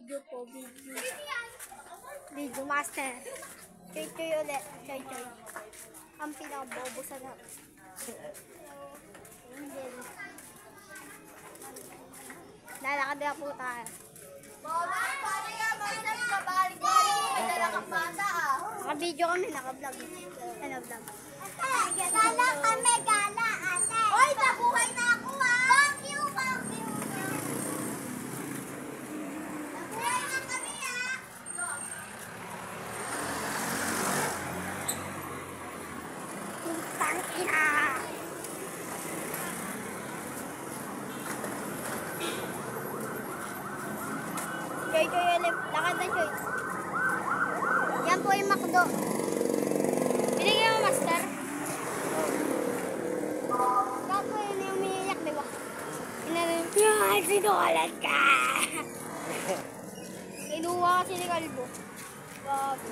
Video po, video. Video master. Choy-choy ulit. Choy-choy. Ang pinakabobo sa lahat. Lalakad na po tayo. Naka-video kami, naka-vlog. Ano vlog? Gala kami, gala ate. Hoy, nabuhay na ako ha. Fuck you, fuck you. Nabuhay na kami ha. Putang ina. Choy, choy, ulit. Lakad na, choy. Yan po yung McDo. Binigyan mo, master. Yan po yun yung umiiyak, di ba? Yan, sinukalan ka! Kinuha kasi ni Kalbo. Bago.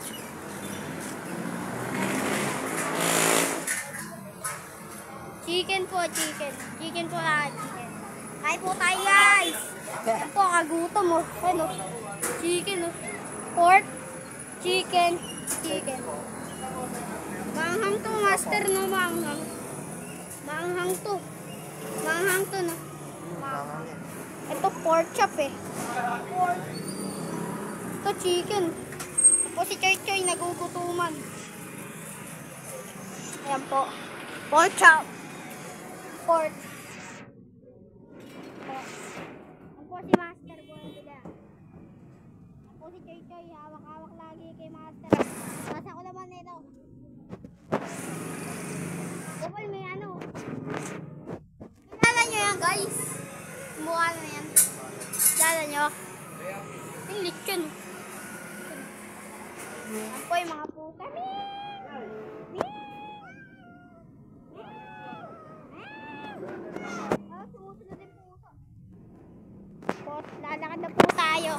Chicken po, chicken. Chicken po lahat, chicken. Kain po tayo, guys! Yan po, kagutom mo. Ano? Chicken, oh. Pork. Chicken, chicken. Maanghang to, master, no? Maanghang. Maanghang to. Maanghang to, no? Maanghang. Ito pork chop, eh. Pork. Ito chicken. Tapos si Choy Choy nagugutuman. Ayan po. Pork chop. Pork. Ayan po si master po nila. O si Choy Choy, hawak-hawak lagi kay Master. Nasa ko naman nito. Kapal may ano. Kilala nyo yan, guys. Mukha na yan. Kilala nyo. Yung lechon. Yan po yung mga puta. Sumusunod din puto. Lalakad na po tayo.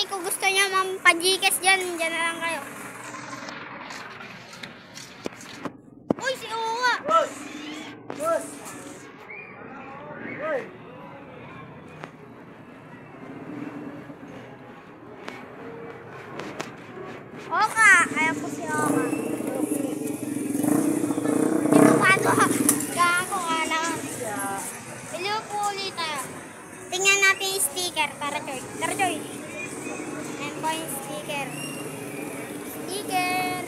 Kung gusto niya mampajikas dyan, dyan na lang kayo. Uy, si Uwa! Boss! Boss! Uy! Oka! Ayan po si Oka. Dito pa ito. Gago ka lang. Hello po ulit tayo. Tingnan natin yung sticker para Choy. Tara Choy. Ayan po yung sticker. Sticker!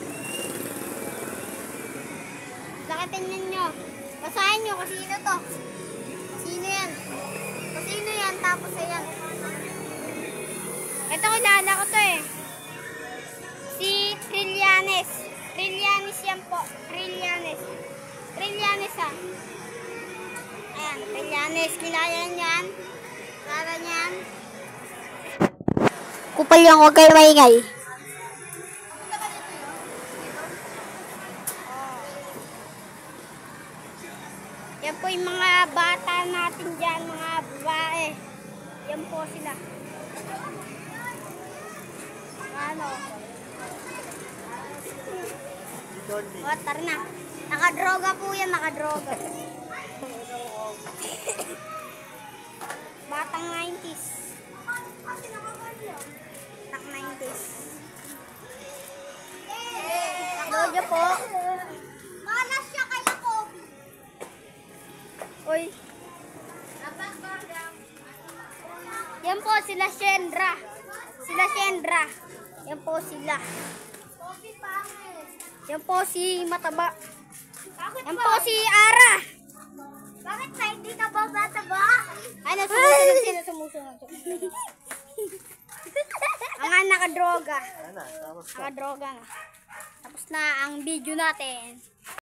Saka tingnan nyo. Basahin nyo kung sino to. Sino yan? Kung sino yan, tapos ayan. Ito kilala ko to eh. Si Trillanes. Trillanes yan po. Trillanes. Trillanes ha. Ayan, Trillanes. Kilala yan. Kilala yan. Kupal yan, huwag kayo maingay. Yan po yung mga bata natin dyan, mga babae. Yan po sila. Ano? O, tara na. Nakadroga po yan, nakadroga. Batang 90s. Tak 90s. Dojo po. Malas siya kay Kobe. Uy. Yan po sila Shendra. Sila Shendra. Yan po sila. Yan po si Mataba. Yan po si Ara. Bakit sa hindi ka ba mataba? Ano, sumusunod sila, sumusunod. Ang nakadroga. Nakadroga na. Tapos na ang video natin.